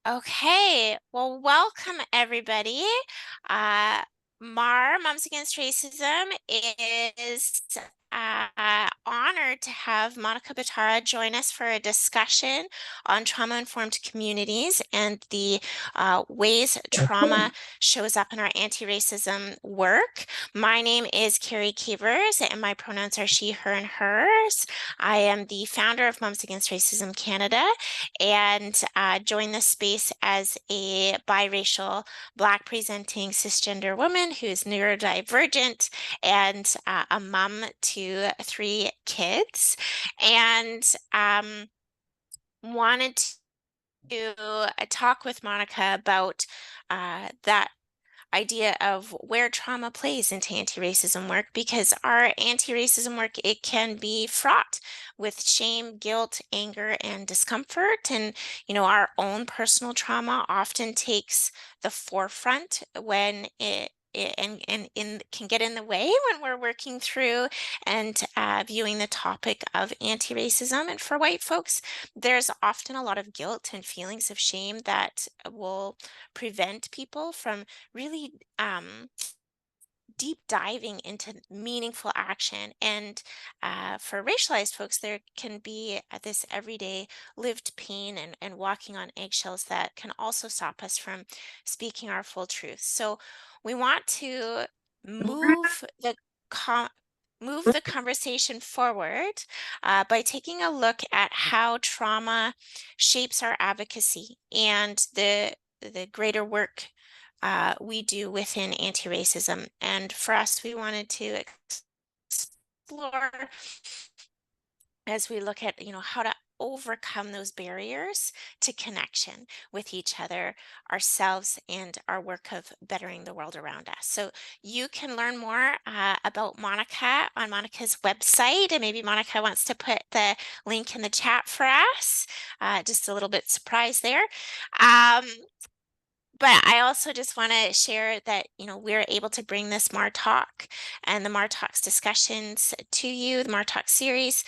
Okay, well, welcome everybody. Uh, Moms Against Racism is honored to have Monica Bhatara join us for a discussion on trauma-informed communities and the ways trauma shows up in our anti-racism work. My name is Carrie Cavers, and my pronouns are she, her, and hers. I am the founder of Moms Against Racism Canada, and joined this space as a biracial, Black presenting cisgender woman who's neurodivergent and a mom to three kids. And wanted to talk with Monica about that idea of where trauma plays into anti-racism work, because our anti-racism work, it can be fraught with shame, guilt, anger, and discomfort. And, our own personal trauma often takes the forefront when it can get in the way when we're working through and viewing the topic of anti-racism. And for white folks, there's often a lot of guilt and feelings of shame that will prevent people from really deep diving into meaningful action. And for racialized folks, there can be this everyday lived pain and walking on eggshells that can also stop us from speaking our full truth. So we want to move the con move the conversation forward by taking a look at how trauma shapes our advocacy and the greater work we do within anti-racism. And for us, we wanted to explore as we look at, how to overcome those barriers to connection with each other, ourselves, and our work of bettering the world around us. So you can learn more about Monica on Monica's website, and maybe Monica wants to put the link in the chat for us. Just a little bit surprised there. But I also just want to share that, we're able to bring this MAR and the MAR Talks discussions to you, the MAR Talk series,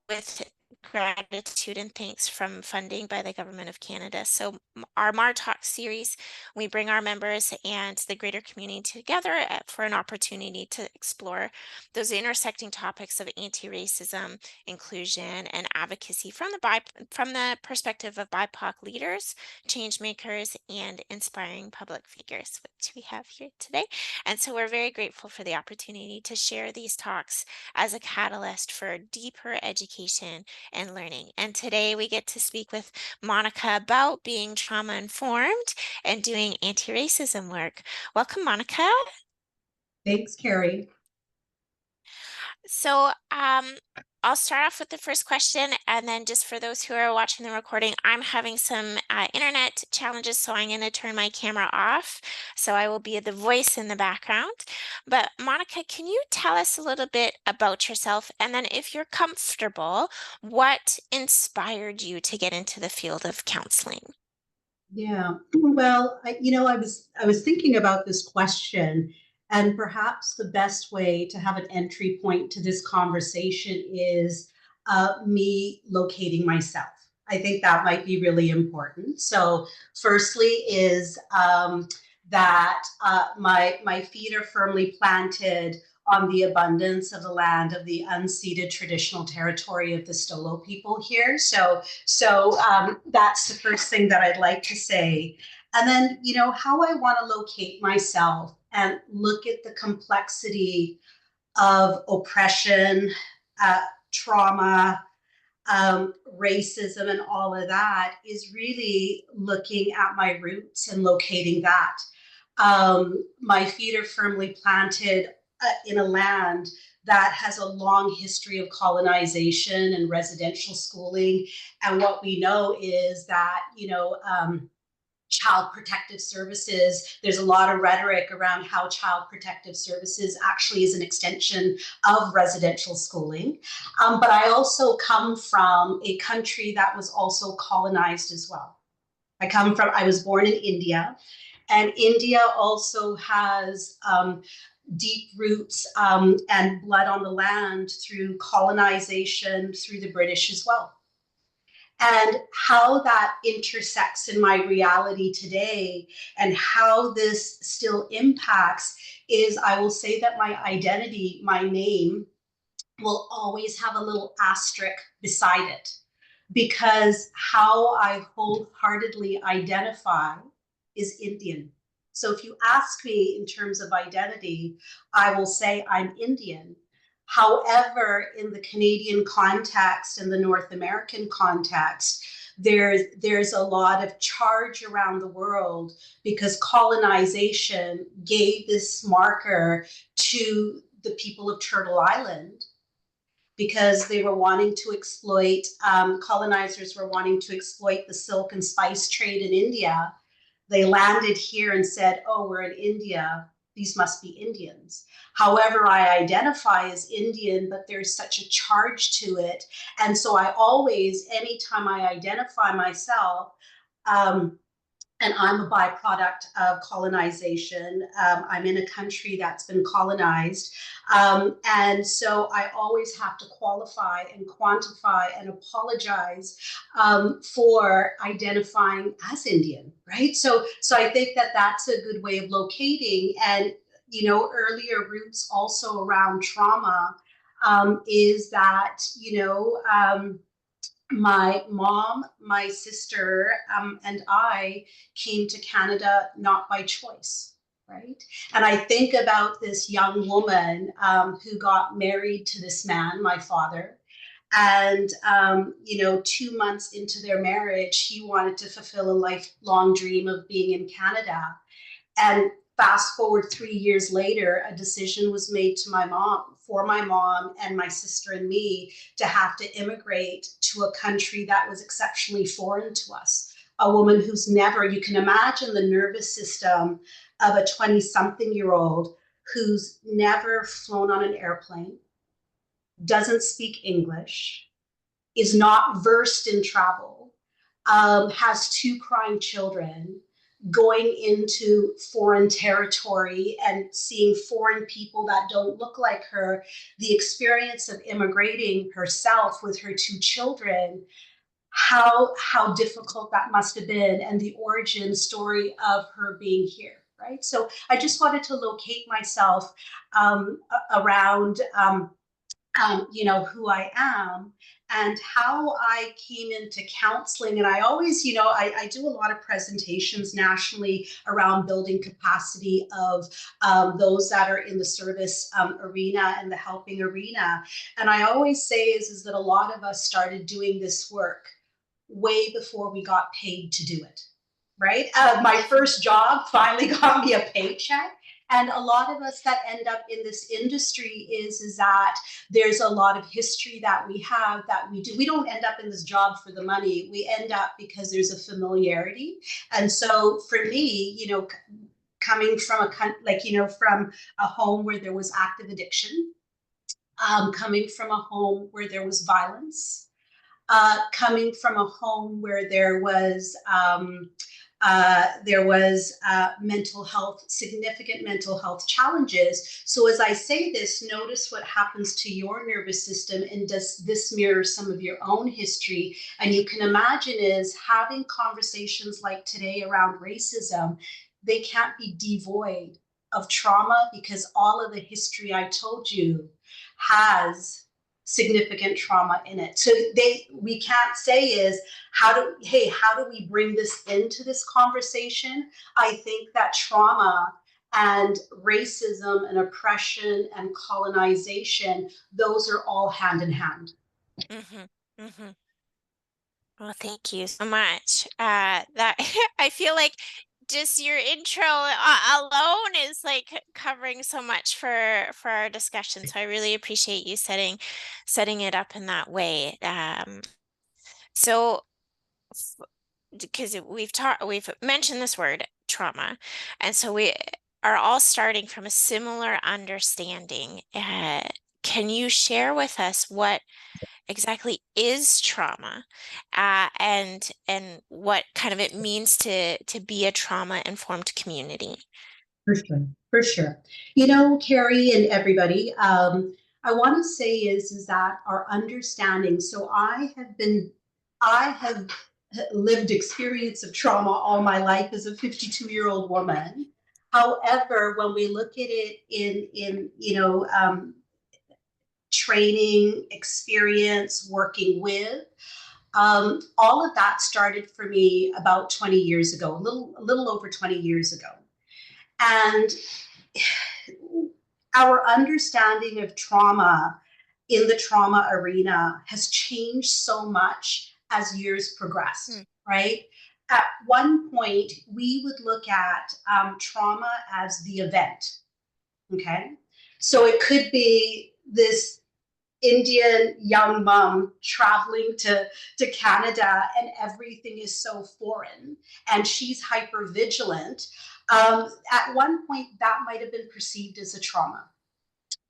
with gratitude and thanks from funding by the Government of Canada. So our MAR Talk series, we bring our members and the greater community together for an opportunity to explore those intersecting topics of anti-racism, inclusion, and advocacy from the perspective of BIPOC leaders, change makers, and inspiring public figures, which we have here today. And so we're very grateful for the opportunity to share these talks as a catalyst for deeper education and learning. And today we get to speak with Monica about being trauma informed and doing anti-racism work. Welcome, Monica. Thanks, Carrie. So I'll start off with the first question, and then just for those who are watching the recording, I'm having some internet challenges, so I'm going to turn my camera off. So I will be the voice in the background. But Monica, can you tell us a little bit about yourself? And then if you're comfortable, what inspired you to get into the field of counseling? Yeah. Well, I was thinking about this question, and perhaps the best way to have an entry point to this conversation is me locating myself. I think that might be really important. So, firstly, is that my feet are firmly planted on the abundance of the land of the unceded traditional territory of the Stolo people here. So that's the first thing that I'd like to say. And then, how I want to locate myself and look at the complexity of oppression, trauma, racism, and all of that is really looking at my roots and locating that. My feet are firmly planted in a land that has a long history of colonization and residential schooling. And what we know is that, child protective services, there's a lot of rhetoric around how child protective services actually is an extension of residential schooling. But I also come from a country that was also colonized as well. I was born in India, and India also has deep roots and blood on the land through colonization through the British as well. And how that intersects in my reality today and how this still impacts is I will say that my identity, my name, will always have a little asterisk beside it because how I wholeheartedly identify is Indian. So if you ask me in terms of identity, I will say I'm Indian. However, in the Canadian context and the North American context, there's a lot of charge around the world because colonization gave this marker to the people of Turtle Island because they were wanting to exploit, colonizers were wanting to exploit the silk and spice trade in India. They landed here and said, oh, we're in India. These must be Indians. However, I identify as Indian, but there's such a charge to it. And so I always, anytime I identify myself, um, and I'm a byproduct of colonization. I'm in a country that's been colonized. And so I always have to qualify and quantify and apologize for identifying as Indian, right? So I think that that's a good way of locating. And, you know, earlier roots also around trauma is that, my mom, my sister, and I came to Canada not by choice, right? And I think about this young woman who got married to this man, my father. And, 2 months into their marriage, he wanted to fulfill a lifelong dream of being in Canada. And fast forward 3 years later, a decision was made to for my mom and my sister and me to have to immigrate to a country that was exceptionally foreign to us. A woman who's never, you can imagine the nervous system of a 20 something year old who's never flown on an airplane, doesn't speak English, is not versed in travel, has two crying children, going into foreign territory and seeing foreign people that don't look like her, the experience of immigrating herself with her two children, how difficult that must have been, and the origin story of her being here. Right. So I just wanted to locate myself around who I am and how I came into counseling. And I always, I do a lot of presentations nationally around building capacity of those that are in the service arena and the helping arena. And I always say is that a lot of us started doing this work way before we got paid to do it, right? My first job finally got me a paycheck. And a lot of us that end up in this industry is that there's a lot of history that we have that we do. We don't end up in this job for the money. We end up because there's a familiarity. And so for me, coming from from a home where there was active addiction, coming from a home where there was violence, coming from a home where there was mental health, significant mental health challenges. So as I say this, notice what happens to your nervous system, and does this mirror some of your own history? And you can imagine is having conversations like today around racism, they can't be devoid of trauma because all of the history I told you has significant trauma in it. So we can't say is how do we bring this into this conversation? I think that trauma and racism and oppression and colonization, those are all hand in hand. Mm-hmm. Mm-hmm. Well, thank you so much. That I feel like just your intro alone is like covering so much for our discussion. So I really appreciate you setting it up in that way. So because we've mentioned this word trauma, and so we are all starting from a similar understanding. Can you share with us what exactly is trauma, and what kind of it means to be a trauma informed community? For sure, for sure. Carrie and everybody, I want to say is that our understanding. So I have been I have lived experience of trauma all my life as a 52-year-old woman. However, when we look at it in training, experience, working with, all of that started for me about 20 years ago, a little over 20 years ago. And our understanding of trauma in the trauma arena has changed so much as years Hmm. progressed, right? At one point, we would look at trauma as the event, okay? So it could be this Indian young mom traveling to Canada and everything is so foreign and she's hyper vigilant. At one point, that might have been perceived as a trauma.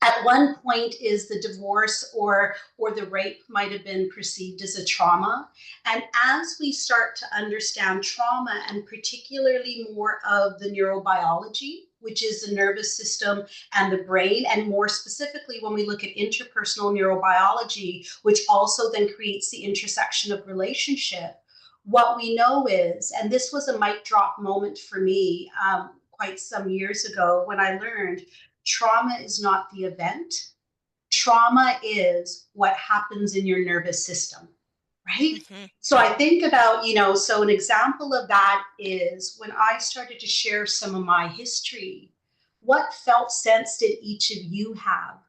At one point is the divorce or the rape might have been perceived as a trauma. And as we start to understand trauma, and particularly more of the neurobiology, which is the nervous system and the brain, and more specifically when we look at interpersonal neurobiology, which also then creates the intersection of relationship, what we know is, and this was a mic drop moment for me quite some years ago when I learned trauma is not the event. Trauma is what happens in your nervous system, right? Hmm. So I think about, so an example of that is when I started to share some of my history, what felt sense did each of you have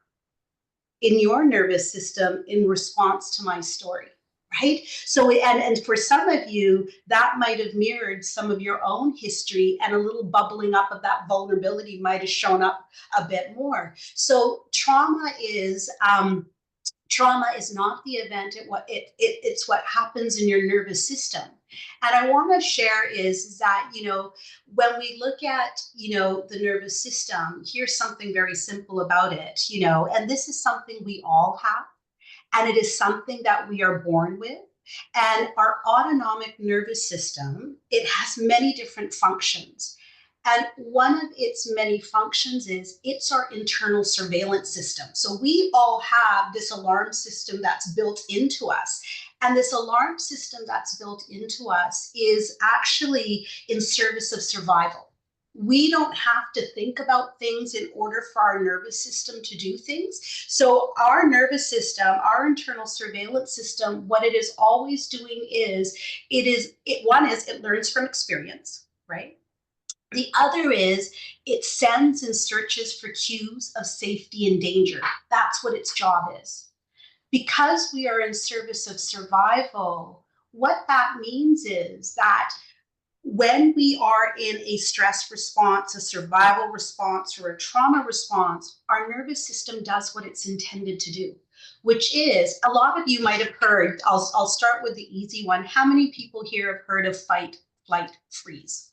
in your nervous system in response to my story? Right. So, and for some of you, that might have mirrored some of your own history, and a little bubbling up of that vulnerability might have shown up a bit more. So, trauma is not the event. It's what happens in your nervous system. And I want to share is that when we look at the nervous system, here's something very simple about it. And this is something we all have, and it is something that we are born with. And our autonomic nervous system, it has many different functions. And one of its many functions is it's our internal surveillance system. So we all have this alarm system that's built into us. And this alarm system that's built into us is actually in service of survival. We don't have to think about things in order for our nervous system to do things. So, our nervous system, our internal surveillance system, what it is always doing is one is it learns from experience, right? The other is it sends and searches for cues of safety and danger. That's what its job is. Because we are in service of survival, what that means is that when we are in a stress response, a survival response, or a trauma response, our nervous system does what it's intended to do, which is a lot of you might have heard. I'll start with the easy one. How many people here have heard of fight, flight, freeze?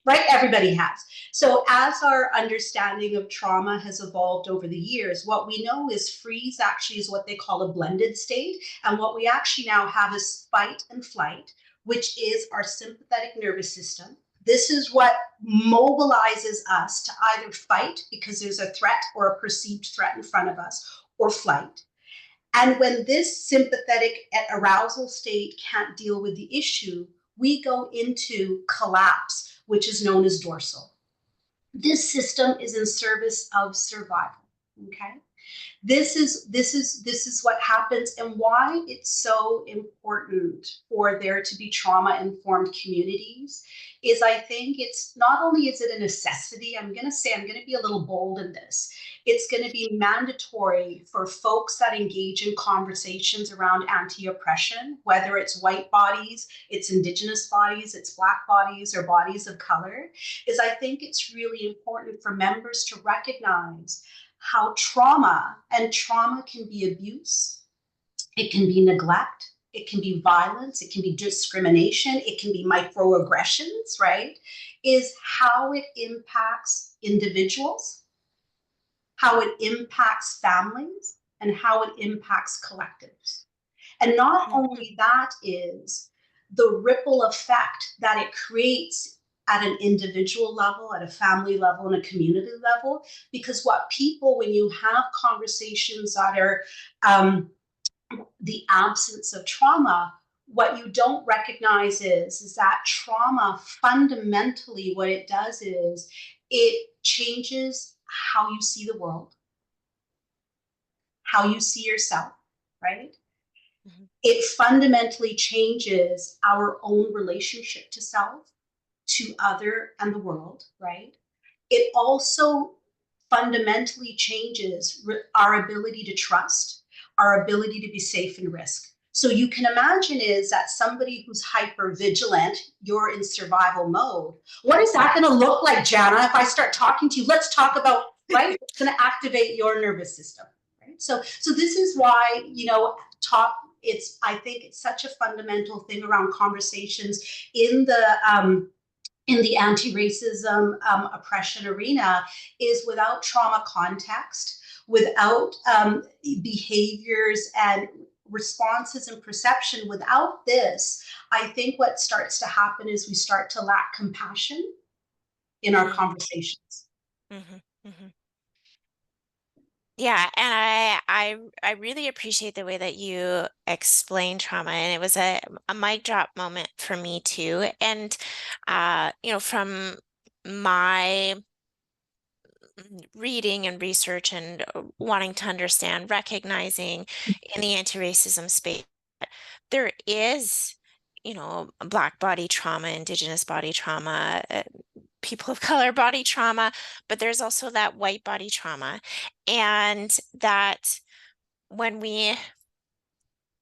Right? Everybody has. So, as our understanding of trauma has evolved over the years, what we know is freeze actually is what they call a blended state. And what we actually now have is fight and flight, which is our sympathetic nervous system. This is what mobilizes us to either fight because there's a threat or a perceived threat in front of us, or flight. And when this sympathetic arousal state can't deal with the issue, we go into collapse, which is known as dorsal. This system is in service of survival. Okay. This is what happens, and why it's so important for there to be trauma informed communities is, I think it's not only is it a necessity. I'm going to say, I'm going to be a little bold in this, it's going to be mandatory for folks that engage in conversations around anti-oppression, whether it's white bodies, it's indigenous bodies, it's black bodies, or bodies of color. Is, I think it's really important for members to recognize how trauma can be abuse, it can be neglect, it can be violence, it can be discrimination, it can be microaggressions, right? Is how it impacts individuals, how it impacts families, and how it impacts collectives. And not Hmm. only that, is the ripple effect that it creates at an individual level, at a family level, and a community level. Because what people, when you have conversations that are the absence of trauma, what you don't recognize is that trauma fundamentally what it does is it changes how you see the world, how you see yourself, right? Mhm. It fundamentally changes our own relationship to self, to other, and the world, right? It also fundamentally changes our ability to trust, our ability to be safe in risk. So you can imagine is that somebody who's hyper vigilant, you're in survival mode. What is that going to look like, Jana, if I start talking to you? Let's talk about, right? It's going to activate your nervous system, right? So this is why, talk, it's, I think it's such a fundamental thing around conversations in the anti-racism oppression arena is without trauma context, without behaviors and responses and perception, without this, I think what starts to happen is we start to lack compassion in our Mm, conversations. mhm, mhm. Yeah, and I really appreciate the way that you explain trauma, and it was a mic drop moment for me too. And from my reading and research and wanting to understand, recognizing in the anti-racism space, there is, Black body trauma, Indigenous body trauma, people of color body trauma, but there's also that white body trauma. And that when we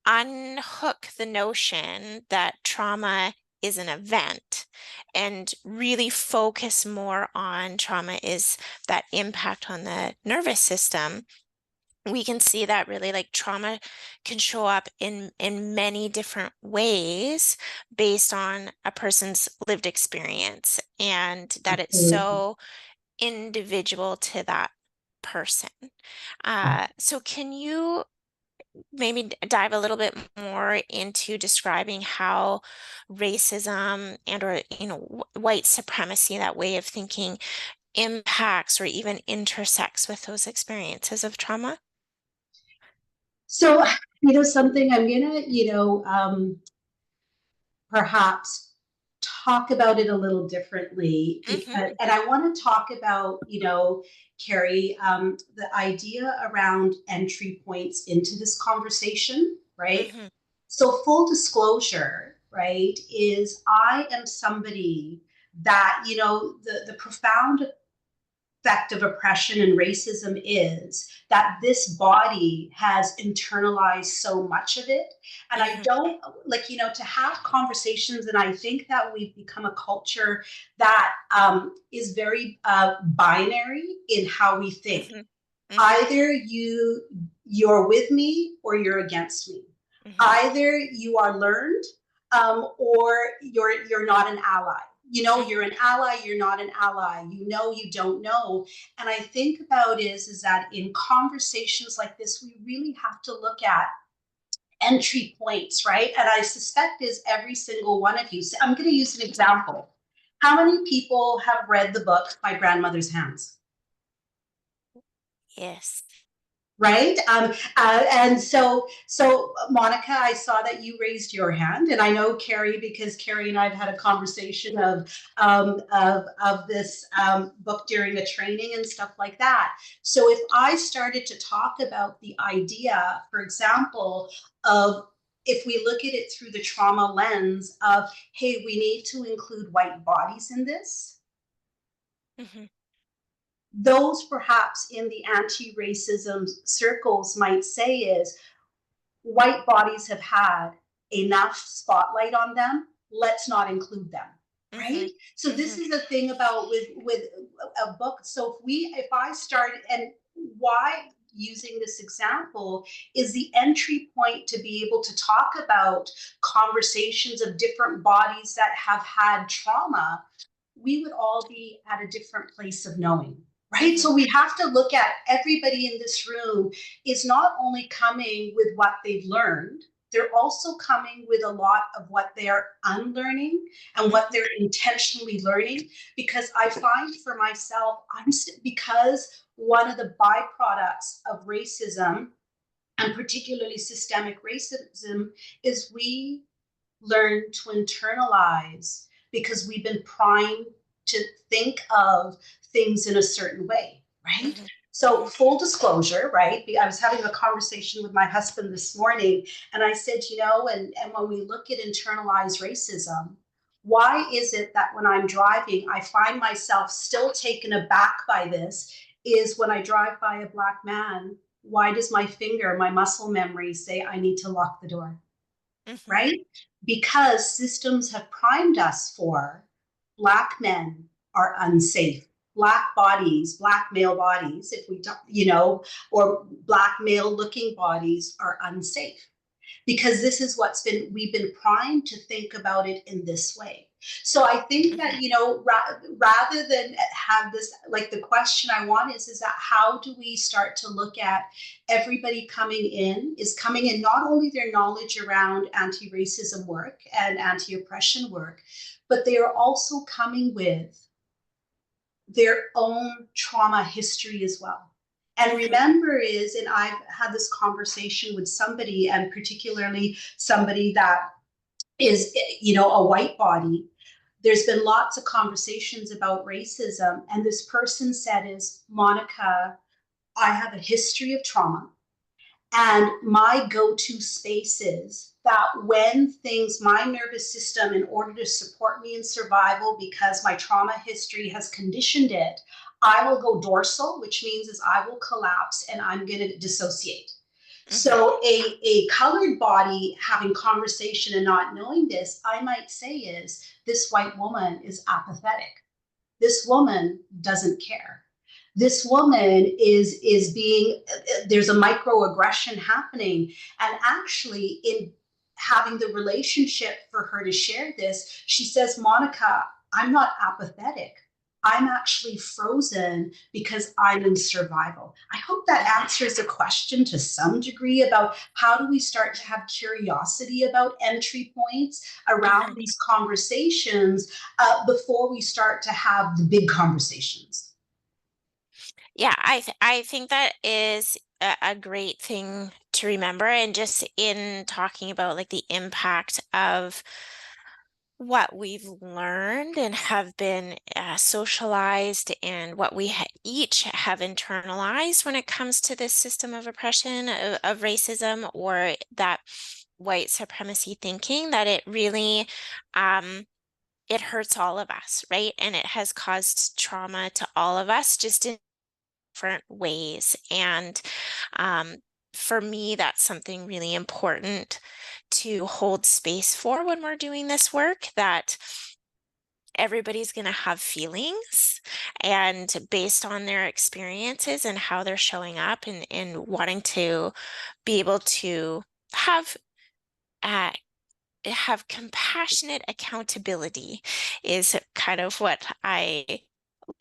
unhook the notion that trauma is an event and really focus more on trauma is that impact on the nervous system, we can see that really like trauma can show up in many different ways based on a person's lived experience, and that it's Absolutely. so individual to that person. So can you maybe dive a little bit more into describing how racism and or white supremacy, that way of thinking, impacts or even intersects with those experiences of trauma? So, something I'm gonna, perhaps talk about it a little differently Mm-hmm. because, and I want to talk about, Carrie, the idea around entry points into this conversation, right? Mm-hmm. So full disclosure, right, is I am somebody that, the profound effect of oppression and racism is that this body has internalized so much of it. And I Mm-hmm. don't like, to have conversations. And I think that we've become a culture that is very binary in how we think. Mm-hmm. Mm-hmm. Either you're with me or you're against me. Mm-hmm. Either you are learned or you're not an ally. You're an ally, you're not an ally. You don't know. And I think about is that in conversations like this, we really have to look at entry points, right? And I suspect is every single one of you. So I'm going to use an example. How many people have read the book My Grandmother's Hands? Yes. Right? And so Monica, I saw that you raised your hand, and I know Carrie because Carrie and I've had a conversation of this book during a training and stuff like that. So if I started to talk about the idea, for example, of if we look at it through the trauma lens of, hey, we need to include white bodies in this, Mm-hmm. those perhaps in the anti-racism circles might say is white bodies have had enough spotlight on them, let's not include them, Mm-hmm. right? So Mm-hmm. this is the thing about with a book. So if I start, and why using this example is the entry point to be able to talk about conversations of different bodies that have had trauma, we would all be at a different place of knowing, right? Mm-hmm. So we have to look at everybody in this room is not only coming with what they've learned, they're also coming with a lot of what they're unlearning and what Mm-hmm. they're intentionally learning. Because I find for myself, because one of the byproducts of racism and particularly systemic racism is we learn to internalize because we've been primed to think of things in a certain way, right? Mhm. So, Mhm. full disclosure, right? I was having a conversation with my husband this morning, and I said, and when we look at internalized racism, why is it that when I'm driving, I find myself still taken aback by this? Is when I drive by a Black man, why does my finger, my muscle memory say I need to lock the door? Mhm. Right? Because systems have primed us for Black men are unsafe. Black bodies, Black male bodies, if we, or Black male looking bodies are unsafe because this is we've been primed to think about it in this way. So I think that, Mhm. rather than have this, like the question I want is that how do we start to look at everybody coming in not only their knowledge around anti-racism work and anti-oppression work, but they are also coming with their own trauma history as well. And Mhm. remember and I've had this conversation with somebody, and particularly somebody that is, a white body. There's been lots of conversations about racism, and this person said is, Monica, I have a history of trauma. And my go to space is that when things, my nervous system, in order to support me in survival, because my trauma history has conditioned it, I will go dorsal, which means is I will collapse and I'm going to dissociate. Mhm. So a colored body having conversation and not knowing this, I might say is this white woman is apathetic. This woman doesn't care. This woman is being, there's a microaggression happening. And actually, in having the relationship for her to share this, she says, Monica, I'm not apathetic. I'm actually frozen because I'm in survival. I hope that Mhm. answers the question to some degree about how do we start to have curiosity about entry points around Mhm. these conversations before we start to have the big conversations. Yeah, I think that is a great thing to remember, and just in talking about like the impact of what we've learned and have been socialized, and what we each have internalized when it comes to this system of oppression, of racism, or that white supremacy thinking, that it really um, it hurts all of us, right? And it has caused trauma to all of us, just in different ways. And um, for me, that's something really important to hold space for when we're doing this work, that everybody's going to have feelings, and based on their experiences and how they're showing up, and wanting to be able to have uh, compassionate accountability is kind of what I like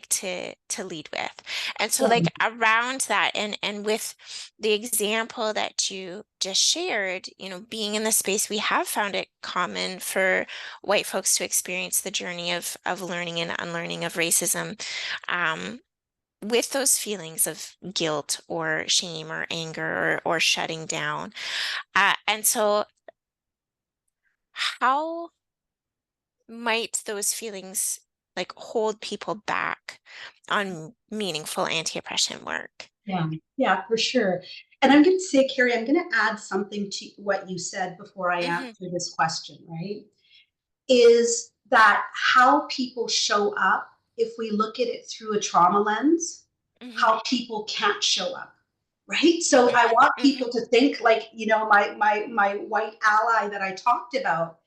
to lead with. And so, Yeah, like, around that, and with the example that you just shared, being in the space, we have found it common for white folks to experience the journey of learning and unlearning of racism, um, with those feelings of guilt or shame or anger, or shutting down. And so, how might those feelings like hold people back on meaningful anti-oppression work? yeah, yeah, for sure. And I'm going to say, Carrie, I'm going to add something to what you said before I Mhm. answer this question, right? Is that how people show up, if we look at it through a trauma lens, Mhm. how people can't show up, right? So I Mhm. want Mhm. people to think like, my white ally that I talked about,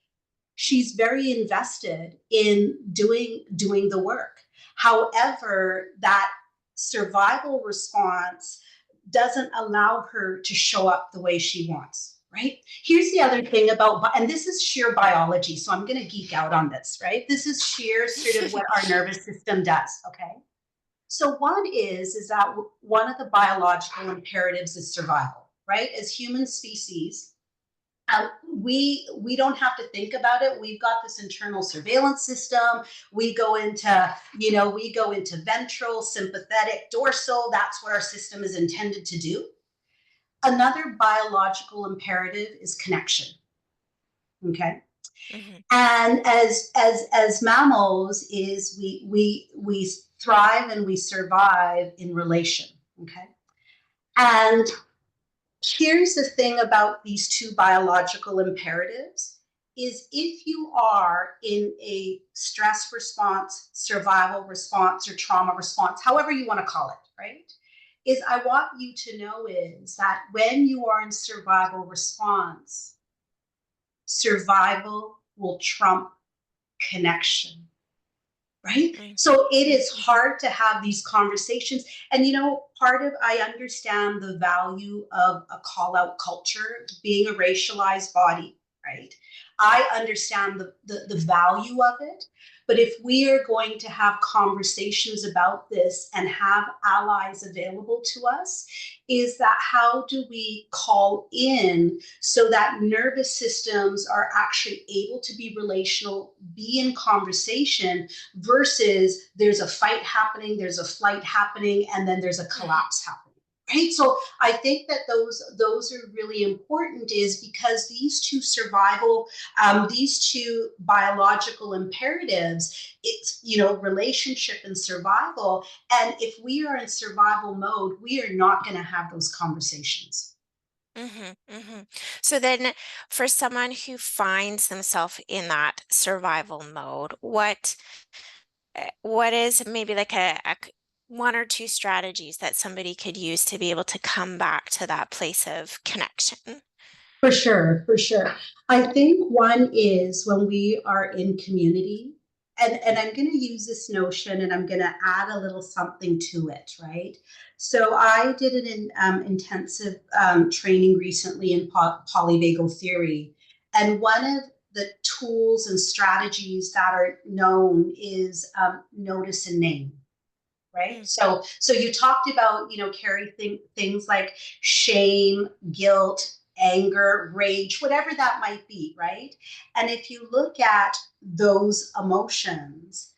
she's very invested in doing the work. However, that survival response doesn't allow her to show up the way she wants, right? Here's the other thing about, and this is sheer biology, so I'm going to geek out on this, right? This is sheer sort of what our nervous system does, okay? So one is that one of the biological imperatives is survival, right? As human species, we don't have to think about it. We've got this internal surveillance system. We go into ventral, sympathetic, dorsal. That's what our system is intended to do. Another biological imperative is connection. Okay. Mhm. And as mammals, is we thrive and we survive in relation. Okay, and here's the thing about these two biological imperatives is if you are in a stress response, survival response, or trauma response, however you want to call it, right? Is I want you to know is that when you are in survival response, survival will trump connection, right? Mm, So it mm, is mhm, hard to have these conversations. And part of I understand the value of a call out culture, being a racialized body, right? I understand the value of it. But if we are going to have conversations about this and have allies available to us, is that how do we call in so that nervous systems are actually able to be relational, be in conversation, versus there's a fight happening, there's a flight happening, and then there's a mhm, collapse happening. Right. So I think that those are really important, is because these two biological imperatives, it's relationship and survival. And if we are in survival mode, we are not going to have those conversations. mhm, mhm. So then, for someone who finds themselves in that survival mode, what is maybe like one or two strategies that somebody could use to be able to come back to that place of connection? For sure, for sure. I think one is when we are in community, and I'm going to use this notion and I'm going to add a little something to it, right? So I did an intensive training recently in polyvagal theory, and one of the tools and strategies that are known is notice and name, right? Mm, So you talked about, Carrie, things like shame, guilt, anger, rage, whatever that might be, right? And if you look at those emotions,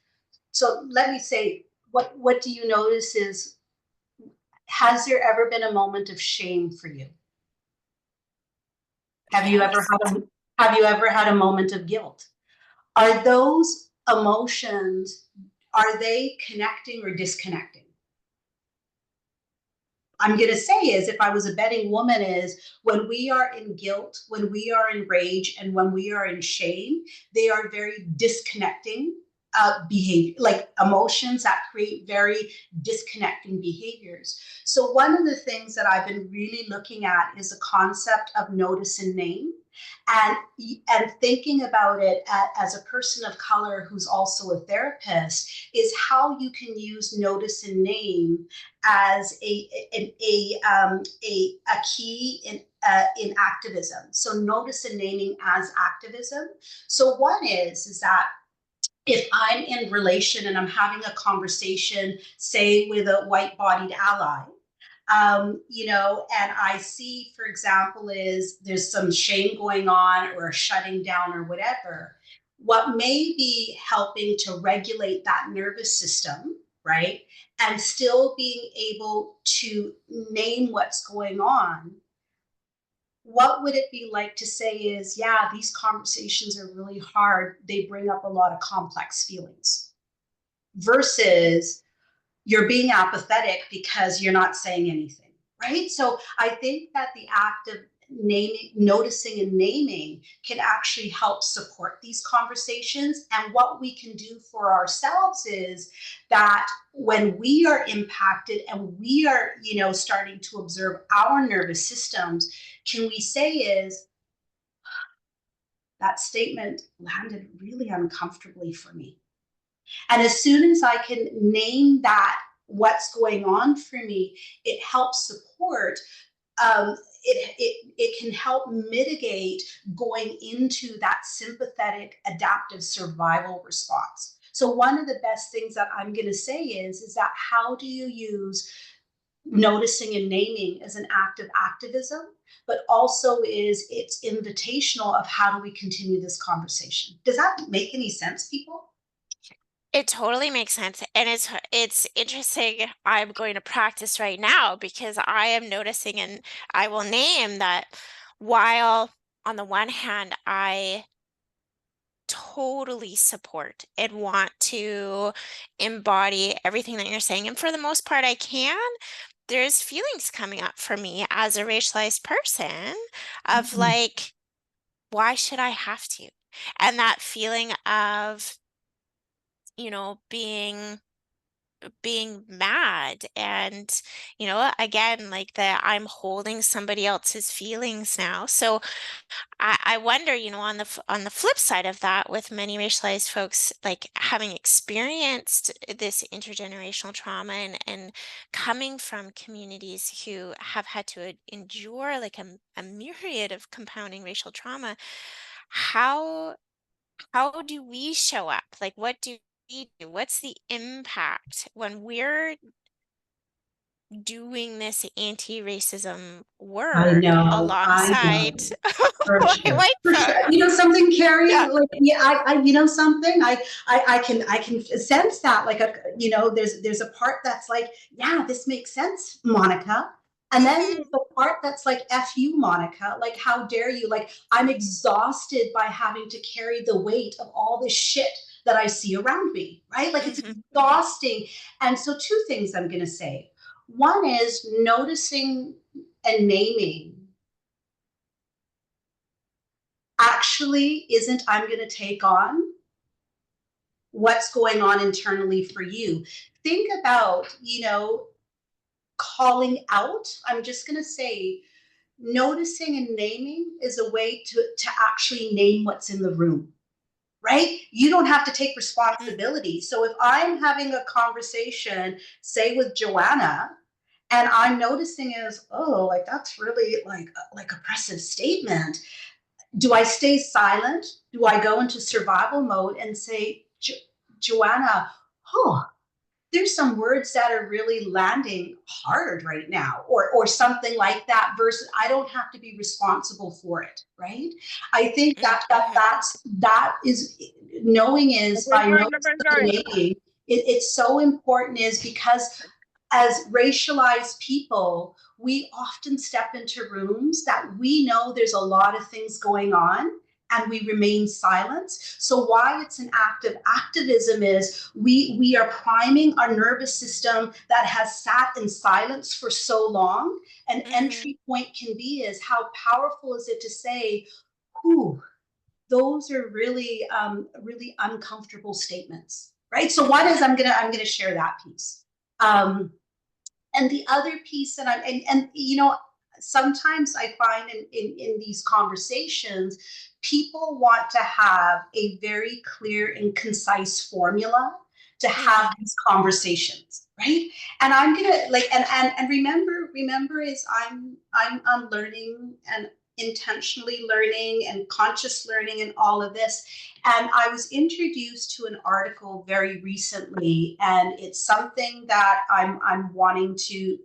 so let me say, what do you notice is, has there ever been a moment of shame for you? Have you ever yes. had a moment of guilt? Are those emotions, are they connecting or disconnecting? I'm going to say is, if I was a betting woman, is when we are in guilt, when we are in rage, and when we are in shame, they are very disconnecting behavior, like emotions that create very disconnecting behaviors. So one of the things that I've been really looking at is the concept of notice and name, and thinking about it as a person of color who's also a therapist, is how you can use notice and name as a key in activism. So notice and naming as activism. So one is that if I'm in relation and I'm having a conversation, say with a white-bodied ally, and I see, for example, is there's some shame going on or a shutting down or whatever. What may be helping to regulate that nervous system, right? And still being able to name what's going on. What would it be like to say is, yeah, these conversations are really hard. They bring up a lot of complex feelings versus you're being apathetic because you're not saying anything, right? So I think that the act of naming, noticing and naming can actually help support these conversations. And what we can do for ourselves is that when we are impacted and we are, starting to observe our nervous systems, can we say is, that statement landed really uncomfortably for me. And as soon as I can name that, what's going on for me, it helps support. It can help mitigate going into that sympathetic adaptive survival response. So one of the best things that I'm going to say is that how do you use noticing and naming as an act of activism, but also is it's invitational of how do we continue this conversation? Does that make any sense, people? It totally makes sense, and it's interesting. I'm going to practice right now because I am noticing, and I will name that while on the one hand, totally support and want to embody everything that you're saying. And for the most part, I can. There's feelings coming up for me as a racialized person of Mhm. like, why should I have to? And that feeling of, being mad and again like that I'm holding somebody else's feelings now. So I wonder, on on the flip side of that, with many racialized folks like having experienced this intergenerational trauma and coming from communities who have had to endure like a myriad of compounding racial trauma, how how do we show up? Like, what do we do? What's the impact when we're doing this anti-racism I work know, I alongside know. For sure, white for sure. You know folks? something, Carrie? Yeah. Like, yeah, you know something? I can sense that. Like, there's a part that's like, yeah, this makes sense, Monica. And then Mhm. there's the part that's like, F you, Monica. Like, how dare you? Like, I'm exhausted by having to carry the weight of all this shit that I see around me, right? Like, it's Mhm. Mhm. exhausting. And so, two things I'm going to say. One is noticing and naming actually isn't I'm going to take on what's going on internally for you. Think about, calling out. I'm just going to say noticing and naming is a way to actually name what's in the room, right? You don't have to take Mm. responsibility. So if I'm having a conversation, say with Joanna, and I'm noticing is, oh, like that's really like oppressive statement. Do I stay silent? Do I go into survival mode and say, Joanna, oh, there's some words that are really landing hard right now, or something like that, versus I don't have to be responsible for it, right? I think Mm. Mhm. that is knowing is by noticing and Mhm. naming, it's so important is because as racialized people, we often step into rooms that we know there's a lot of things going on and we remain silent. So why it's an act of activism is we are priming our nervous system that has sat in silence for so long. An Mhm. entry point can be is how powerful is it to say, "Ooh, those are really really uncomfortable statements," right? So one Mhm. is I'm gonna share that piece. And the other piece that and sometimes I find in these conversations, people want to have a very clear and concise formula to have Mhm. these conversations, right? And I'm gonna like and remember is I'm learning and intentionally learning and conscious learning and all of this. And I was introduced to an article very recently, and it's something that I'm wanting to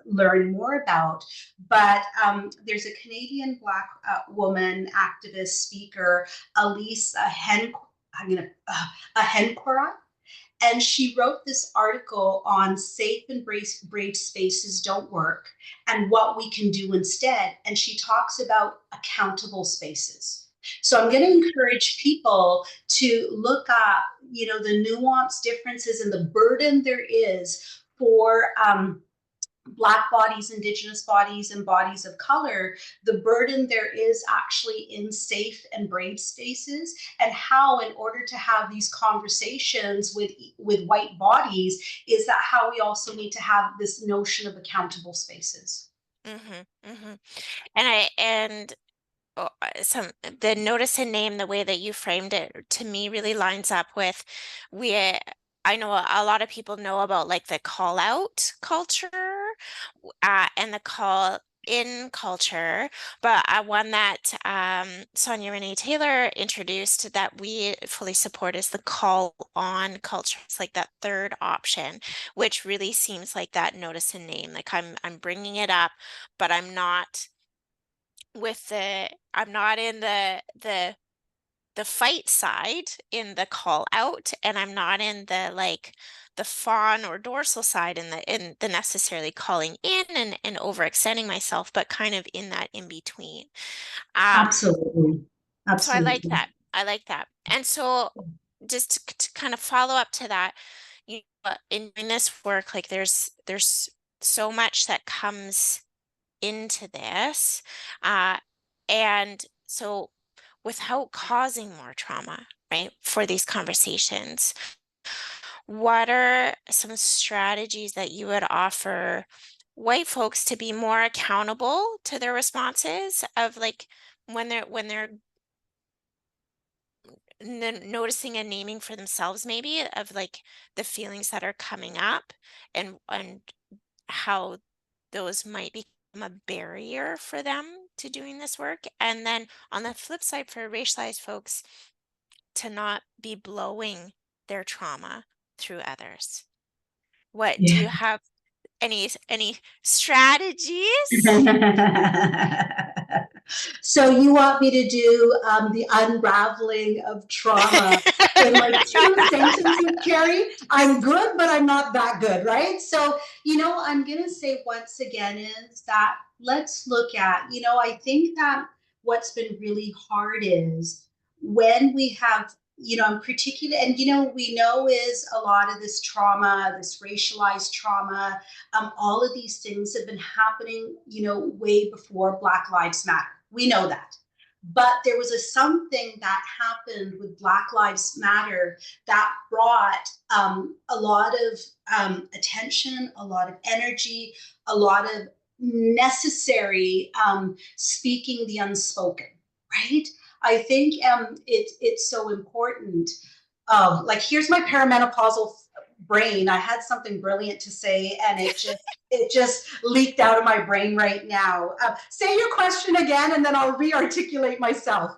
learn more about. But there's a Canadian Black woman activist speaker, Elise I'm gonna a Hencora, and she wrote this article on safe and brave spaces don't work and what we can do instead. And she talks about accountable spaces. So I'm going to Mhm. encourage people to look up, the nuanced differences and the burden there is for Black bodies, Indigenous bodies, and bodies of color, the burden there is actually in safe and brave spaces, and how, in order to have these conversations with white bodies, is that how we also need to have this notion of accountable spaces. Mhm. Mhm. And some the notice and name, the way that you framed it, to me really lines up with we. I know a lot of people know about like the call out culture, and the call in culture, but one that Sonia Renee Taylor introduced that we fully support is the call on culture. It's like that third option, which really seems like that notice and name. Like I'm bringing it up, but I'm not in the fight side in the call out, and I'm not in the like the fawn or dorsal side in the necessarily calling in and overextending myself, but kind of in that in between. Um, Absolutely. so I like Absolutely. that. I like that. And so just to kind of follow up to that, in doing this work, like there's so much that comes into this. Uh, and so without causing more trauma, right, for these conversations, what are some strategies that you would offer white folks to be more accountable to their responses of like when they're noticing and naming for themselves maybe of like the feelings that are coming up and how those might become a barrier for them to doing this work. And then on the flip side, for racialized folks, to not be blowing their trauma through others. What do Yeah. you have any strategies? So you want me to do the unraveling of trauma in like two sentences, Carrie? I'm good, but I'm not that good, right? So, I'm going to say once again is that let's look at, I think that what's been really hard is when we have, in particular, and, we know is a lot of this trauma, this racialized trauma, all of these things have been happening, way before Black Lives Matter. We know that. But there was something that happened with Black Lives Matter that brought a lot of attention, a lot of energy, a lot of necessary speaking the unspoken, right? I think it's so important. Like here's my perimenopausal brain. I had something brilliant to say, and it just leaked out of my brain right now. Say your question again, and then I'll re-articulate myself.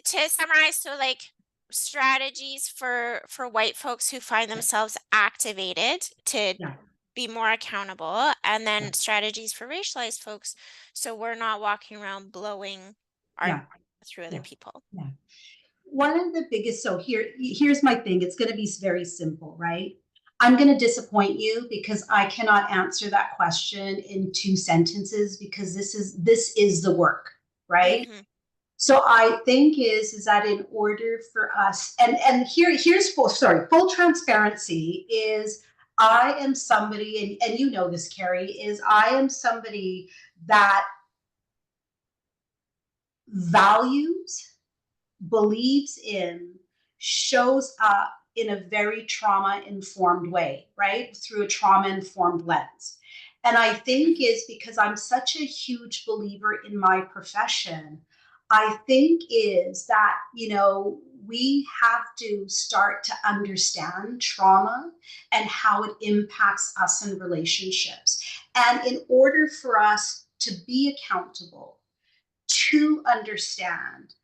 To summarize, so like strategies for white folks who find themselves activated to Yeah, be more accountable, and yeah, then strategies for racialized folks so we're not walking around blowing our yeah, through other yeah, people. yeah. One of the biggest. So here's my thing. It's going to be very simple, right? I'm going to disappoint you because I cannot answer that question in two sentences because this is the work, right? Mm-hmm. So I think is that in order for us, and here's full transparency is I am somebody, and you know this, Carrie, is I am somebody that values, believes in, shows up in a very trauma informed way, right? Through a trauma informed lens. And I think Mm-hmm. is because I'm such a huge believer in my profession, I think is that, we have to start to understand trauma and how it impacts us in relationships. And in order for us to be accountable, to understand,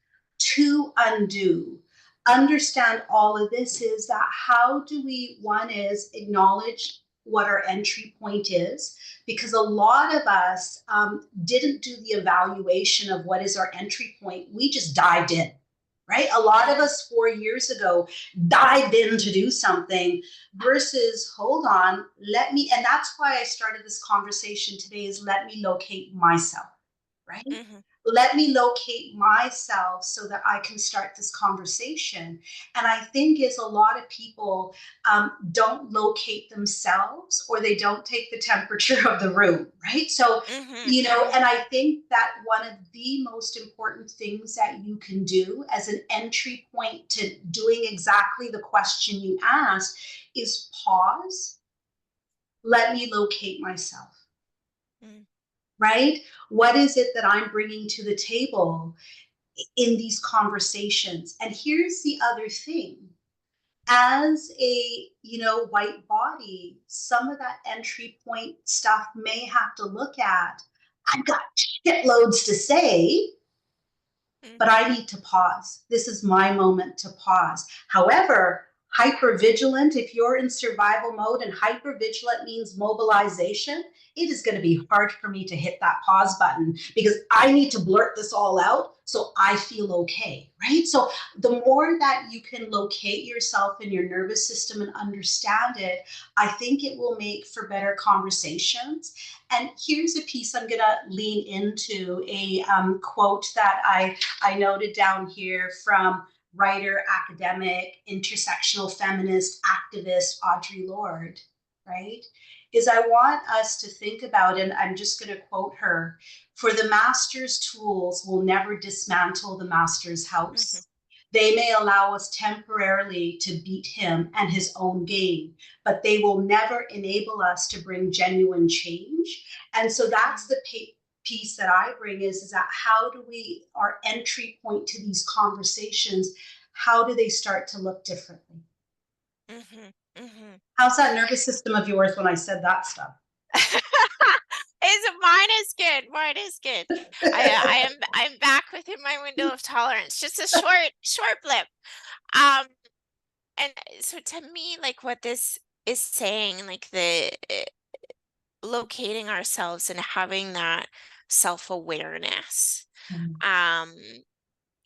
to undo, understand all of this is that how do we, one is acknowledge what our entry point is, because a lot of us didn't do the evaluation of what is our entry point. We just dived in, right? A lot of Mm-hmm. us 4 years ago dived in to do something versus hold on, let me, and that's why I started this conversation today is let me locate myself, right? Mm-hmm. Let me locate myself so that I can start this conversation. And I think is a lot of people don't locate themselves or they don't take the temperature of the room, right? So, Mm-hmm. and I think that one of the most important things that you can do as an entry point to doing exactly the question you asked is pause, let me locate myself, Mm-hmm. right? What is it that I'm bringing to the table in these conversations? And here's the other thing. As a, white body, some of that entry point stuff may have to look at. I've got shitloads to say, but Mm-hmm. I need to pause. This is my moment to pause. However, Hyper vigilant, if you're in survival mode, and hyper vigilant means mobilization, it is going to be hard for me to hit that pause button because I need to blurt this all out so I feel okay, right? So the more that you can locate yourself in your nervous system and understand it, I think it will make for better conversations. And here's a piece I'm going to lean into, a quote that I noted down here from writer, academic, intersectional feminist, activist Audre Lorde, right? Is I want us to think about, and I'm just going to quote her, for the master's tools will never dismantle the master's Hmm. house. They may allow us temporarily to beat him and his own game, but they will never enable us to bring genuine change. And so that's Hmm. the piece that I bring is that how do we, our entry point to these conversations, how do they start to look differently? Hmm. Hmm. How's that nervous system of yours when I said that stuff? Is mine is good. Mine is good. I'm back within my window of tolerance. Just a short blip. Um, and so to me, like what this is saying, like the locating ourselves and having that self-awareness, um,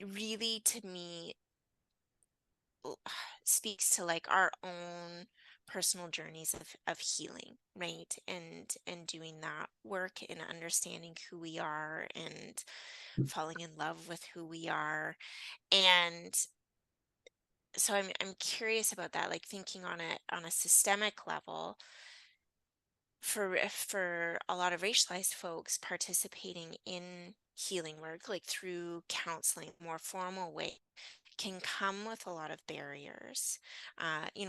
really to me l- speaks to like our own personal journeys of healing, right? And doing that work and understanding who we are and falling in love with who we are. And so I'm curious about that, like thinking on a systemic level for a lot of racialized folks participating in healing work, like through counseling, more formal way, can come with a lot of barriers.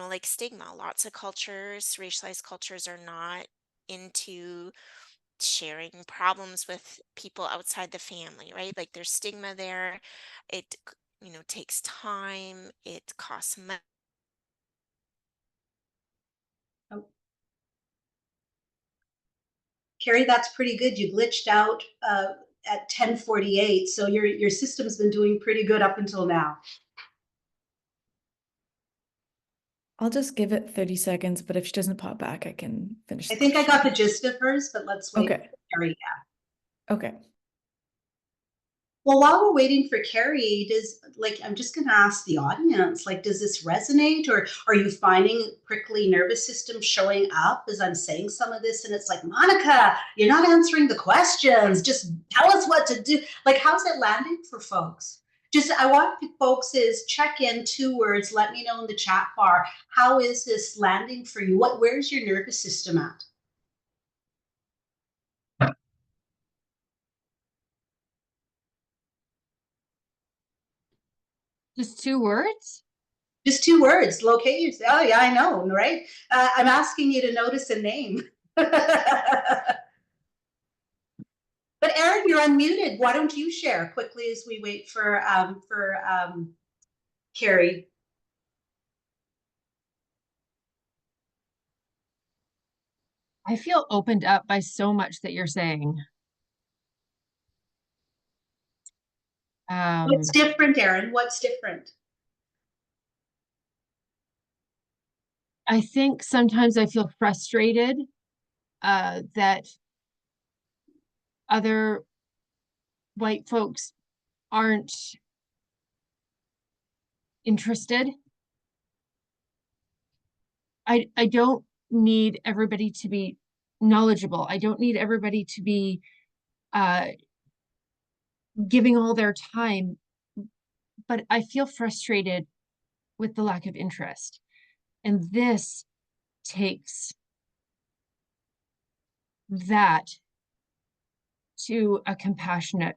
Like stigma. Lots of cultures, racialized cultures, are not into sharing problems with people outside the family, right? Like there's stigma there. It takes time, it costs money. Oh, Carrie, that's pretty good. You glitched out at 10:48, so your system's been doing pretty good up until now. I'll just give it 30 seconds, but if she doesn't pop back, I can finish I the think I got the question. gist of hers, but let's wait Okay. for Carrie. Okay. Well, while we're waiting for Carrie, I'm just going to ask the audience, like, does this resonate, or are you finding prickly nervous system showing up as I'm saying some of this? And it's like, Monica, you're not answering the questions. Just tell us what to do. Like, how's it landing for folks? Just, I want folks is check in 2 words. Let me know in the chat bar. How is this landing for you? Where's your nervous system at? Just 2 words? Just 2 words. Locate yourself. Oh yeah, I know, right? I'm asking you to notice a name. But Erin, you're unmuted. Why don't you share quickly as we wait for Carrie? I feel opened up by so much that you're saying. What's Um, different, Erin? What's different? I think sometimes I feel frustrated that other white folks aren't interested. I don't need everybody to be knowledgeable. I don't need everybody to be uh, giving all their time, but I feel frustrated with the lack of interest. And this takes that to a compassionate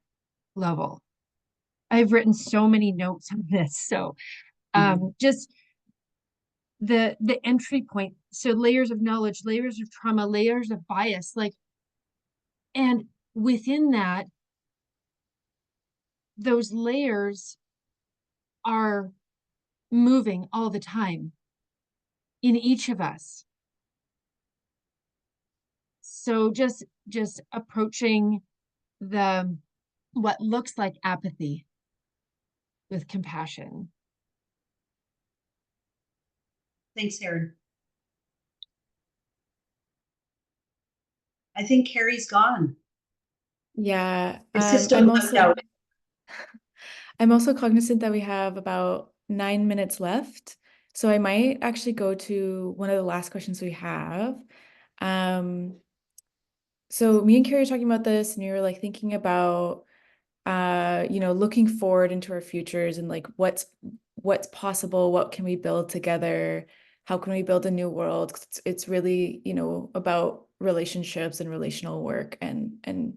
level. I've written so many notes on this. So just the entry point. So layers of knowledge, layers of trauma, layers of bias, like, and within that, those layers are moving all the time in each of us. So just approaching the what looks like apathy with compassion. Thanks, Erin. I think Carrie's gone. Yeah, The system bugged out. I'm also cognizant that we have about 9 minutes left. So I might actually go to one of the last questions we have. Um, so me and Carrie were talking about this, and we were like thinking about looking forward into our futures and like what's possible, what can we build together, how can we build a new world? 'Cause it's really, about relationships and relational work and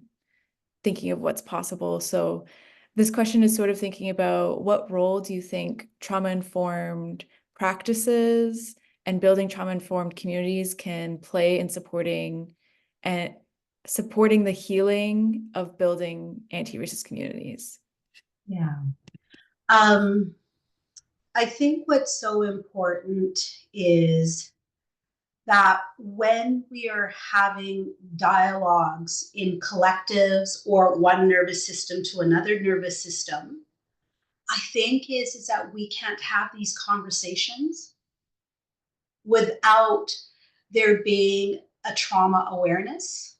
thinking of what's possible. So this question is sort of thinking about what role do you think trauma-informed practices and building trauma-informed communities can play in and supporting the healing of building anti-racist communities? Yeah. I think what's so important is that when we are having dialogues in collectives or one nervous system to another nervous system, I think is that we can't have these conversations without there being a trauma awareness.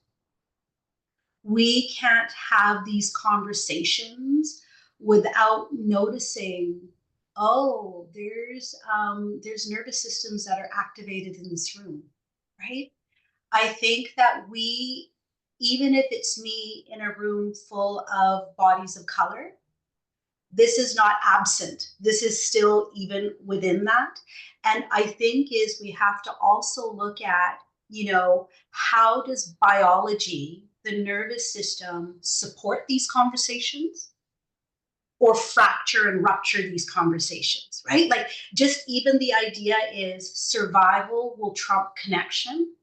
We can't have these conversations without noticing, oh, there's nervous systems that are activated in this room, right? I think that we, even if it's me in a room full of bodies of color, this is not absent. This is still even within that. And I think is we have to also look at, how does biology, the nervous system, support these conversations or fracture and rupture these conversations, right? Like just even the idea is survival will trump connection.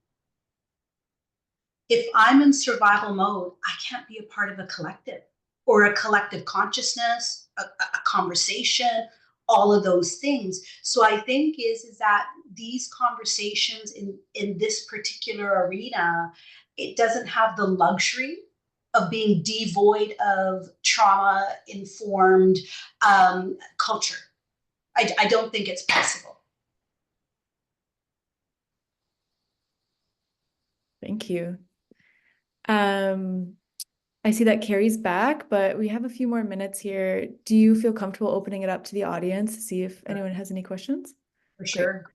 If I'm in survival mode, I can't be a part of a collective or a collective consciousness, a conversation, all of those things. So I think is that these conversations in this particular arena, it doesn't have the luxury of being devoid of trauma informed culture. I don't think it's possible. Thank you. I see that Carrie's back, but we have a few more minutes here. Do you feel comfortable opening it up to the audience to see if anyone has any questions? For sure.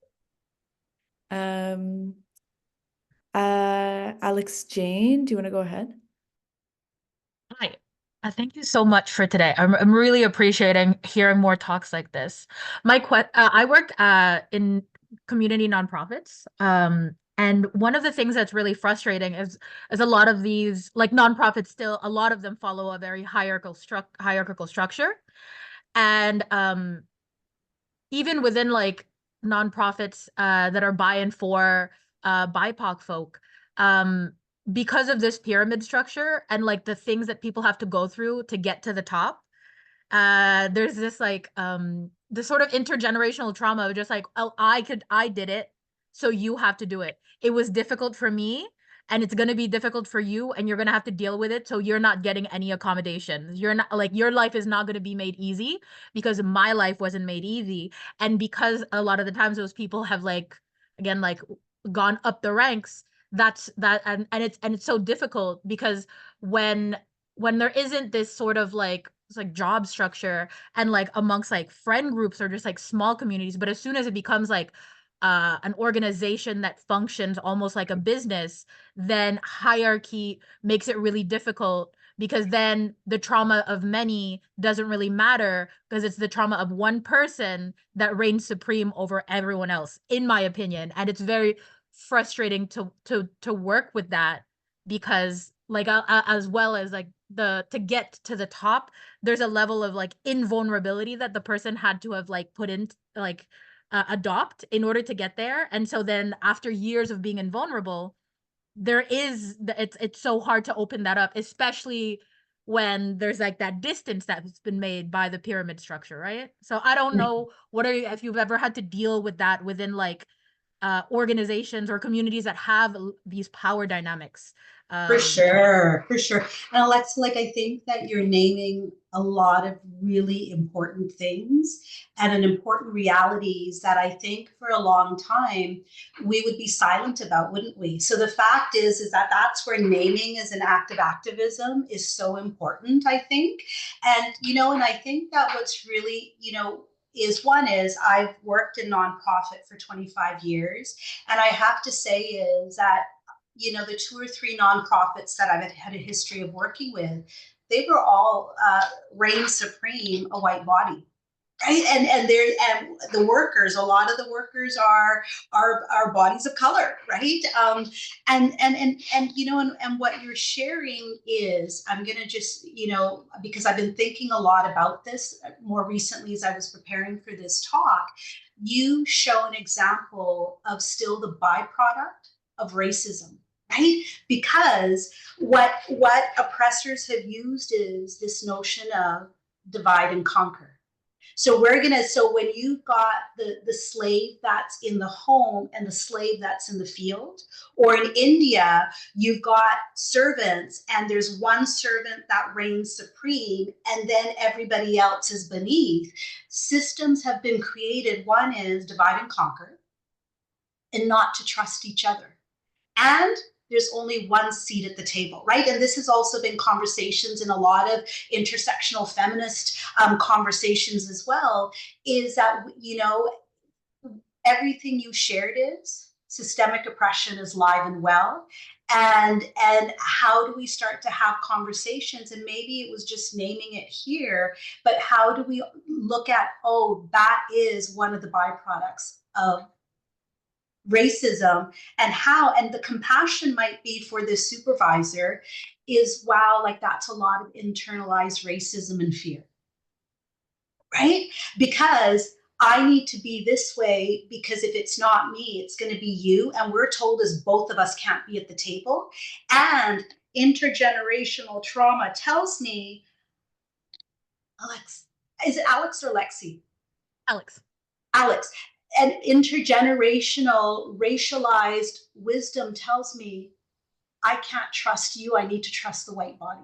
Great. Alex Jane, do you want to go ahead? Hi. Thank you so much for today. I'm really appreciating hearing more talks like this. I work in community nonprofits. And one of the things that's really frustrating is a lot of these like nonprofits still a lot of them follow a very hierarchical structure. And even within like nonprofits that are by and for BIPOC folk, um, because of this pyramid structure and like the things that people have to go through to get to the top, there's this like this sort of intergenerational trauma of just like, oh, I did it, so you have to do it. It was difficult for me, and it's going to be difficult for you, and you're going to have to deal with it, so you're not getting any accommodations. You're not like your life is not going to be made easy because my life wasn't made easy. And because a lot of the times those people have like again like gone up the ranks, and it's so difficult because when there isn't this sort of like it's like job structure and like amongst like friend groups or just like small communities, but as soon as it becomes like an organization that functions almost like a business, then hierarchy makes it really difficult because then the trauma of many doesn't really matter because it's the trauma of one person that reigns supreme over everyone else, in my opinion. And it's very frustrating to work with that because like as well as like the to get to the top, there's a level of like invulnerability that the person had to have like put in like adopt in order to get there. And so then after years of being invulnerable, it's so hard to open that up, especially when there's like that distance that's been made by the pyramid structure, right? So I don't know if you've ever had to deal with that within like organizations or communities that have these power dynamics For sure, for sure. And Alexa, like I think that you're naming a lot of really important things and an important realities that I think for a long time we would be silent about, wouldn't we? So the fact is that that's where naming as an act of activism is so important, I think. And and I think that what's really, is one is I've worked in nonprofit for 25 years, and I have to say is that the two or three nonprofits that I've had a history of working with, they were all reign supreme a white body, right? And the workers, a lot of the workers are bodies of color, right? And what you're sharing is, I'm gonna just because I've been thinking a lot about this more recently as I was preparing for this talk. You show an example of still the byproduct of racism, right? Because what oppressors have used is this notion of divide and conquer. So when you've got the slave that's in the home and the slave that's in the field, or in India, you've got servants and there's one servant that reigns supreme and then everybody else is beneath. Systems have been created. One is divide and conquer and not to trust each other. And there's only one seat at the table, right? And this has also been conversations in a lot of intersectional feminist conversations as well, is that, everything you shared is systemic oppression is live and well. And how do we start to have conversations? And maybe it was just naming it here, but how do we look at, oh, that is one of the byproducts of racism, and the compassion might be for this supervisor is, wow, like that's a lot of internalized racism and fear, right? Because I need to be this way because if it's not me, it's going to be you. And we're told as both of us can't be at the table. And intergenerational trauma tells me, Alex, is it Alex or Lexi? Alex. Alex. And intergenerational racialized wisdom tells me I can't trust you. I need to trust the white body.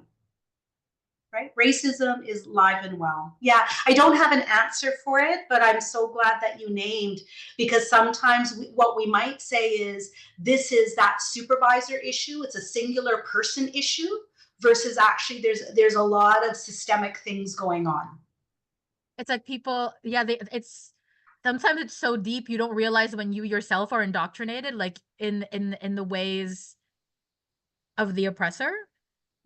Right? Racism is live and well. Yeah, I don't have an answer for it, but I'm so glad that you named, because sometimes what we might say is this is that supervisor issue. It's a singular person issue versus actually there's a lot of systemic things going on. It's like people, yeah, it's sometimes it's so deep you don't realize when you yourself are indoctrinated, like in the ways of the oppressor.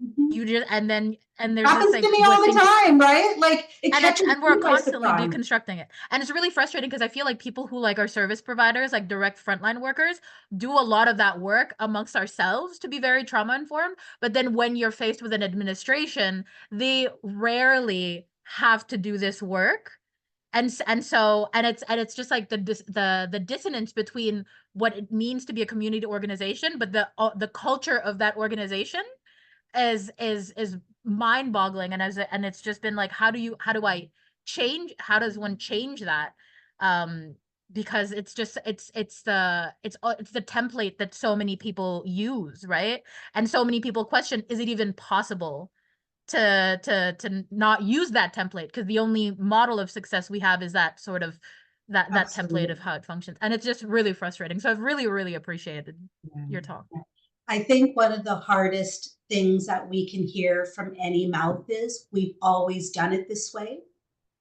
Mm-hmm. You just and there's this Happens like to me what all the things, time, right? Like it and catches we're me by constantly surprise. deconstructing it, and it's really frustrating because I feel like people who like are service providers, like direct frontline workers, do a lot of that work amongst ourselves to be very trauma informed, but then when you're faced with an administration, they rarely have to do this work. And it's just like the dissonance between what it means to be a community organization, but the culture of that organization is mind-boggling. And it's just been like, how do I change, how does one change that? Because it's just it's the template that so many people use, right? And so many people question, is it even possible to not use that template, because the only model of success we have is that sort of that template of how it functions, and it's just really frustrating. So I've really appreciated your talk. I think one of the hardest things that we can hear from any mouth is we've always done it this way.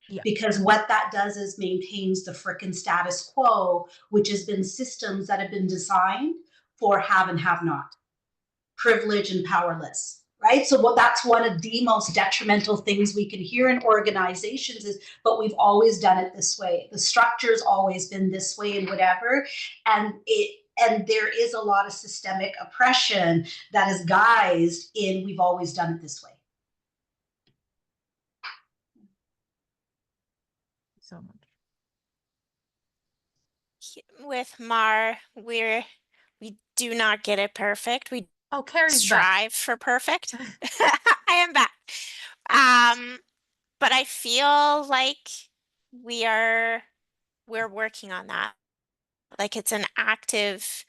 Yeah. Because what that does is maintains the frickin' status quo, which has been systems that have been designed for have and have not, privileged and powerless, right? So that's one of the most detrimental things we can hear in organizations is, but we've always done it this way. The structure's always been this way and whatever. And there is a lot of systemic oppression that is guised in we've always done it this way. So much. With Mar, we do not get it perfect. We Carrie's back. strive for perfect. I am back. But I feel like we're working on that. Like it's an active,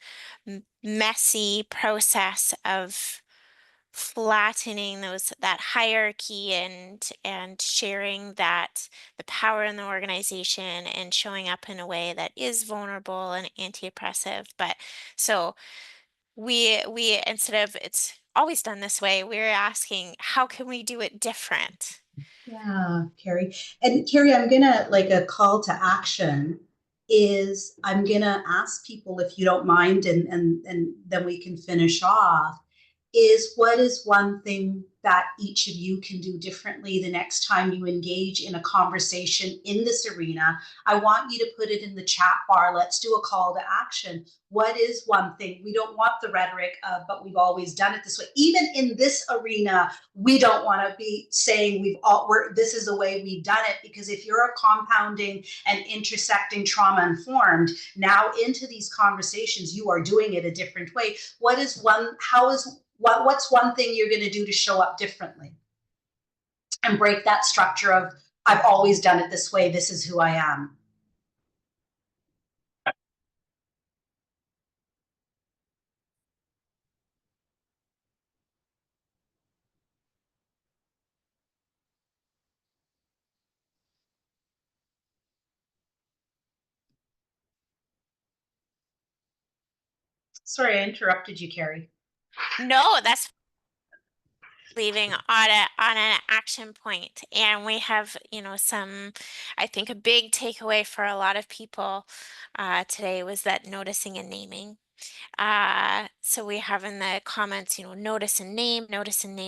messy process of flattening that hierarchy and sharing that the power in the organization and showing up in a way that is vulnerable and anti-oppressive. But so we instead of it's always done this way, we're asking how can we do it different? Yeah, Carrie. And Carrie, I'm gonna like a call to action is I'm gonna ask people if you don't mind, and then we can finish off. Is what is one thing that each of you can do differently the next time you engage in a conversation in this arena? I want you to put it in the chat bar. Let's do a call to action. What is one thing? We don't want the rhetoric of, but we've always done it this way. Even in this arena, we don't want to be saying this is the way we've done it, because if you're a compounding and intersecting trauma informed now into these conversations, you are doing it a different way. What's one thing you're going to do to show up differently and break that structure of I've always done it this way, this is who I am? Sorry, I interrupted you, Carrie. No, that's leaving on an action point. And we have, I think a big takeaway for a lot of people today was that noticing and naming. So we have in the comments, notice and name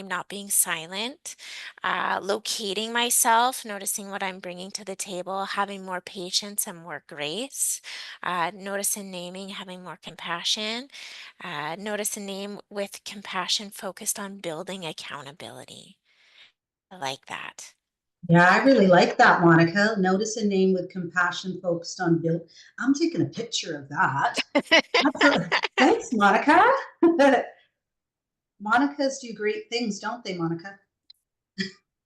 not being silent, locating myself, noticing what I'm bringing to the table, having more patience and more grace, notice and naming, having more compassion, notice and name with compassion focused on building accountability. I like that. Yeah, I really like that, Monica. Notice a name with compassion focused on build. I'm taking a picture of that. Absolutely. Thanks, Monica. Monicas do great things, don't they, Monica?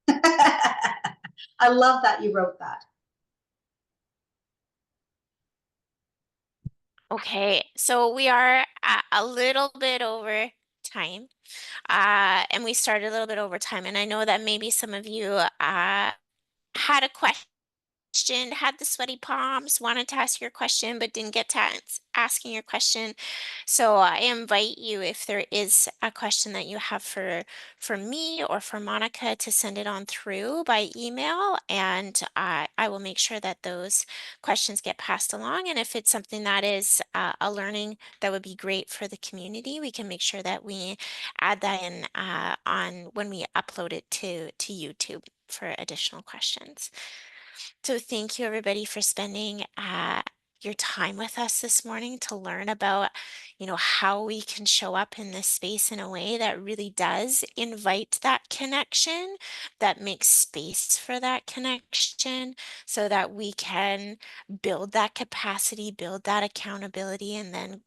I love that you wrote that. Okay, so we are a little bit over time, and we started a little bit over time, and I know that maybe some of you had a question, had the sweaty palms, wanted to ask your question, but didn't get to asking your question. So I invite you, if there is a question that you have for me or for Monica, to send it on through by email, and I will make sure that those questions get passed along. And if it's something that is a learning that would be great for the community, we can make sure that we add that in on when we upload it to YouTube for additional questions. So thank you everybody for spending your time with us this morning to learn about, how we can show up in this space in a way that really does invite that connection, that makes space for that connection so that we can build that capacity, build that accountability, and then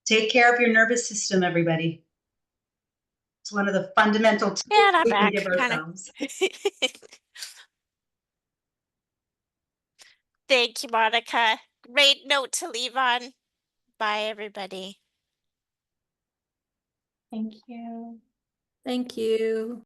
Take care of your nervous system, everybody. It's one of the fundamental yeah, tools not we can back give kind of. ourselves. Thank you, Monica. Great note to leave on. Bye, everybody. Thank you. Thank you.